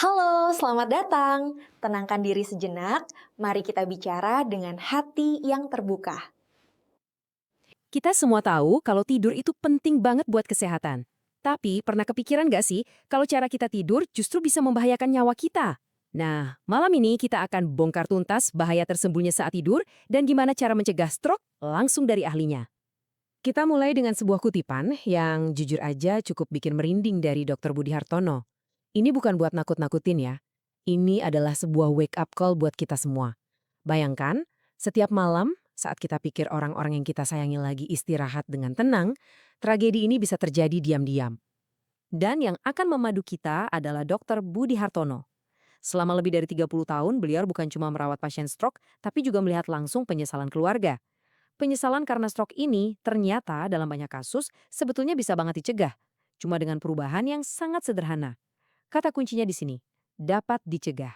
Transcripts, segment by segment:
Halo, selamat datang. Tenangkan diri sejenak. Mari kita bicara dengan hati yang terbuka. Kita semua tahu kalau tidur itu penting banget buat kesehatan. Tapi pernah kepikiran nggak sih kalau cara kita tidur justru bisa membahayakan nyawa kita? Nah, malam ini kita akan bongkar tuntas bahaya tersembunyi saat tidur dan gimana cara mencegah stroke langsung dari ahlinya. Kita mulai dengan sebuah kutipan yang jujur aja cukup bikin merinding dari Dr. Budi Hartono. Ini bukan buat nakut-nakutin ya. Ini adalah sebuah wake up call buat kita semua. Bayangkan, setiap malam saat kita pikir orang-orang yang kita sayangi lagi istirahat dengan tenang, tragedi ini bisa terjadi diam-diam. Dan yang akan memadu kita adalah Dr. Budi Hartono. Selama lebih dari 30 tahun, beliau bukan cuma merawat pasien stroke, tapi juga melihat langsung penyesalan keluarga. Penyesalan karena stroke ini ternyata dalam banyak kasus sebetulnya bisa banget dicegah. Cuma dengan perubahan yang sangat sederhana. Kata kuncinya di sini, dapat dicegah.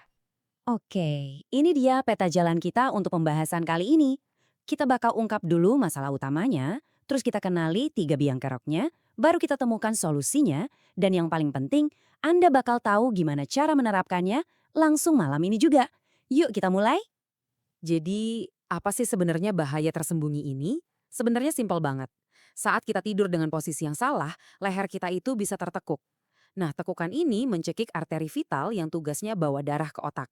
Oke, ini dia peta jalan kita untuk pembahasan kali ini. Kita bakal ungkap dulu masalah utamanya, terus kita kenali tiga biang keroknya, baru kita temukan solusinya, dan yang paling penting, Anda bakal tahu gimana cara menerapkannya langsung malam ini juga. Yuk kita mulai. Jadi, apa sih sebenarnya bahaya tersembunyi ini? Sebenarnya simpel banget. Saat kita tidur dengan posisi yang salah, leher kita itu bisa tertekuk. Nah, tekukan ini mencekik arteri vital yang tugasnya bawa darah ke otak.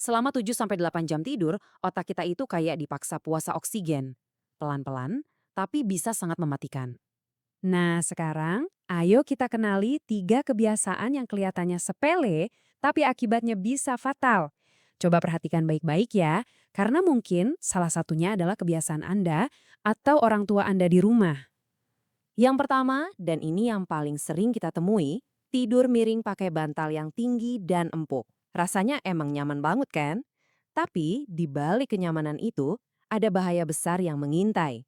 Selama 7-8 jam tidur, otak kita itu kayak dipaksa puasa oksigen. Pelan-pelan, tapi bisa sangat mematikan. Nah, sekarang ayo kita kenali tiga kebiasaan yang kelihatannya sepele, tapi akibatnya bisa fatal. Coba perhatikan baik-baik ya, karena mungkin salah satunya adalah kebiasaan Anda atau orang tua Anda di rumah. Yang pertama, dan ini yang paling sering kita temui, tidur miring pakai bantal yang tinggi dan empuk. Rasanya emang nyaman banget kan? Tapi di balik kenyamanan itu, ada bahaya besar yang mengintai.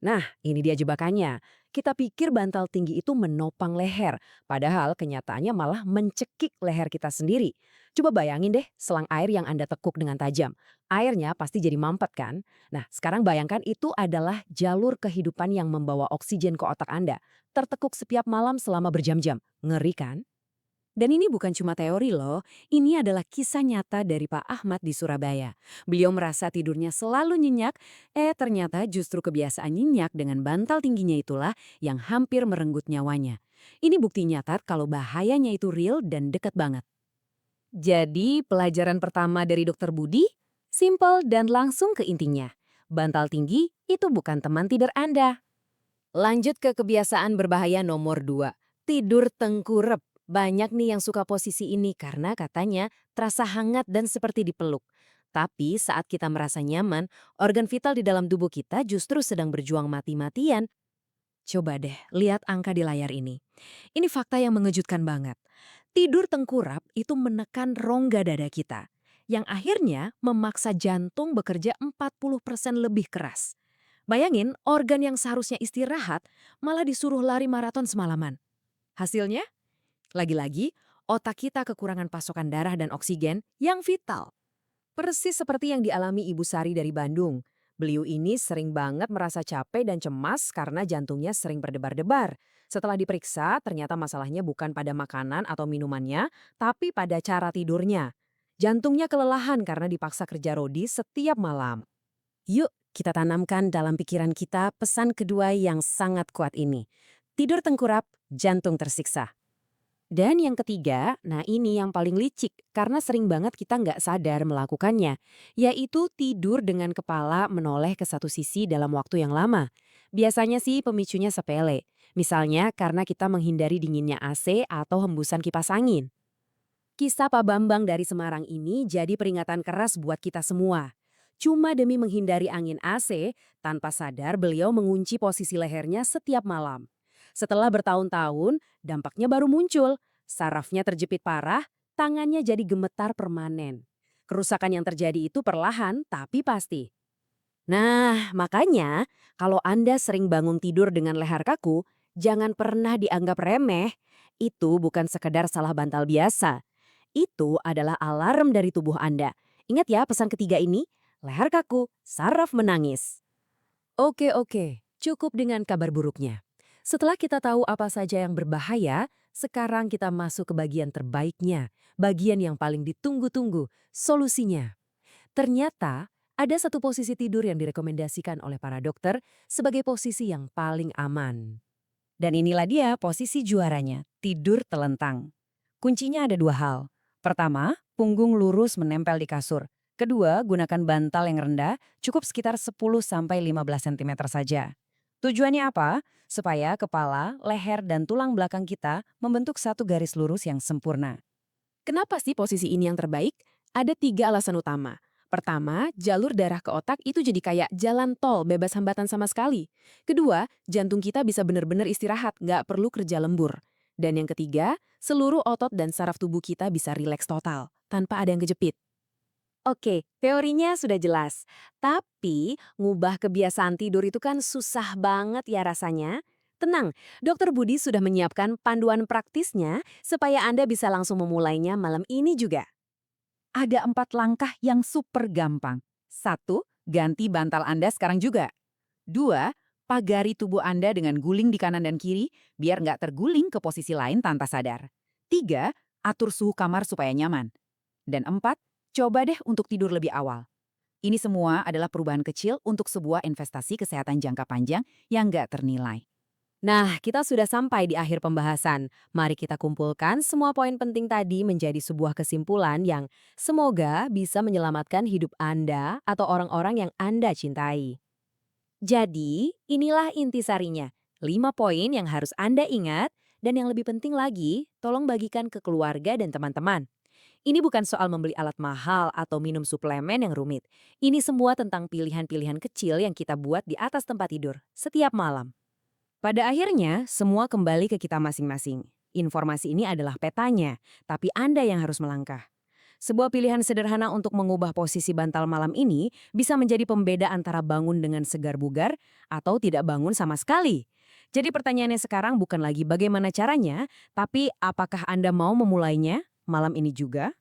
Nah, ini dia jebakannya. Kita pikir bantal tinggi itu menopang leher, padahal kenyataannya malah mencekik leher kita sendiri. Coba bayangin deh, selang air yang Anda tekuk dengan tajam. Airnya pasti jadi mampet kan? Nah, sekarang bayangkan itu adalah jalur kehidupan yang membawa oksigen ke otak Anda. Tertekuk setiap malam selama berjam-jam. Ngeri kan? Dan ini bukan cuma teori loh, ini adalah kisah nyata dari Pak Ahmad di Surabaya. Beliau merasa tidurnya selalu nyenyak, ternyata justru kebiasaan nyenyak dengan bantal tingginya itulah yang hampir merenggut nyawanya. Ini bukti nyata kalau bahayanya itu real dan dekat banget. Jadi pelajaran pertama dari Dokter Budi, simple dan langsung ke intinya. Bantal tinggi itu bukan teman tidur Anda. Lanjut ke kebiasaan berbahaya nomor 2, tidur tengkurap. Banyak nih yang suka posisi ini karena katanya terasa hangat dan seperti dipeluk. Tapi saat kita merasa nyaman, organ vital di dalam tubuh kita justru sedang berjuang mati-matian. Coba deh, lihat angka di layar ini. Ini fakta yang mengejutkan banget. Tidur tengkurap itu menekan rongga dada kita, yang akhirnya memaksa jantung bekerja 40% lebih keras. Bayangin, organ yang seharusnya istirahat malah disuruh lari maraton semalaman. Hasilnya? Lagi-lagi, otak kita kekurangan pasokan darah dan oksigen yang vital. Persis seperti yang dialami Ibu Sari dari Bandung. Beliau ini sering banget merasa capek dan cemas karena jantungnya sering berdebar-debar. Setelah diperiksa, ternyata masalahnya bukan pada makanan atau minumannya, tapi pada cara tidurnya. Jantungnya kelelahan karena dipaksa kerja rodi setiap malam. Yuk, kita tanamkan dalam pikiran kita pesan kedua yang sangat kuat ini. Tidur tengkurap, jantung tersiksa. Dan yang ketiga, nah ini yang paling licik karena sering banget kita nggak sadar melakukannya, yaitu tidur dengan kepala menoleh ke satu sisi dalam waktu yang lama. Biasanya sih pemicunya sepele, misalnya karena kita menghindari dinginnya AC atau hembusan kipas angin. Kisah Pak Bambang dari Semarang ini jadi peringatan keras buat kita semua. Cuma demi menghindari angin AC, tanpa sadar beliau mengunci posisi lehernya setiap malam. Setelah bertahun-tahun, dampaknya baru muncul. Sarafnya terjepit parah, tangannya jadi gemetar permanen. Kerusakan yang terjadi itu perlahan tapi pasti. Nah, makanya kalau Anda sering bangun tidur dengan leher kaku, jangan pernah dianggap remeh. Itu bukan sekedar salah bantal biasa. Itu adalah alarm dari tubuh Anda. Ingat ya pesan ketiga ini, leher kaku, saraf menangis. Oke, cukup dengan kabar buruknya. Setelah kita tahu apa saja yang berbahaya, Sekarang kita masuk ke bagian terbaiknya, bagian yang paling ditunggu-tunggu, solusinya. Ternyata, ada satu posisi tidur yang direkomendasikan oleh para dokter sebagai posisi yang paling aman. Dan inilah dia posisi juaranya, tidur telentang. Kuncinya ada dua hal. Pertama, punggung lurus menempel di kasur. Kedua, gunakan bantal yang rendah, cukup sekitar 10-15 cm saja. Tujuannya apa? Supaya kepala, leher, dan tulang belakang kita membentuk satu garis lurus yang sempurna. Kenapa sih posisi ini yang terbaik? Ada 3 alasan utama. Pertama, jalur darah ke otak itu jadi kayak jalan tol bebas hambatan sama sekali. Kedua, jantung kita bisa benar-benar istirahat, nggak perlu kerja lembur. Dan yang ketiga, seluruh otot dan saraf tubuh kita bisa rileks total, tanpa ada yang kejepit. Oke, teorinya sudah jelas. Tapi, ngubah kebiasaan tidur itu kan susah banget ya rasanya. Tenang, Dokter Budi sudah menyiapkan panduan praktisnya supaya Anda bisa langsung memulainya malam ini juga. Ada 4 langkah yang super gampang. 1. Ganti bantal Anda sekarang juga. 2. Pagari tubuh Anda dengan guling di kanan dan kiri, biar nggak terguling ke posisi lain tanpa sadar. 3. Atur suhu kamar supaya nyaman. Dan 4. Coba deh untuk tidur lebih awal. Ini semua adalah perubahan kecil untuk sebuah investasi kesehatan jangka panjang yang nggak ternilai. Nah, kita sudah sampai di akhir pembahasan. Mari kita kumpulkan semua poin penting tadi menjadi sebuah kesimpulan yang semoga bisa menyelamatkan hidup Anda atau orang-orang yang Anda cintai. Jadi, inilah intisarinya. 5 poin yang harus Anda ingat dan yang lebih penting lagi, tolong bagikan ke keluarga dan teman-teman. Ini bukan soal membeli alat mahal atau minum suplemen yang rumit. Ini semua tentang pilihan-pilihan kecil yang kita buat di atas tempat tidur setiap malam. Pada akhirnya, semua kembali ke kita masing-masing. Informasi ini adalah petanya, tapi Anda yang harus melangkah. Sebuah pilihan sederhana untuk mengubah posisi bantal malam ini bisa menjadi pembeda antara bangun dengan segar bugar atau tidak bangun sama sekali. Jadi pertanyaannya sekarang bukan lagi bagaimana caranya, tapi apakah Anda mau memulainya malam ini juga?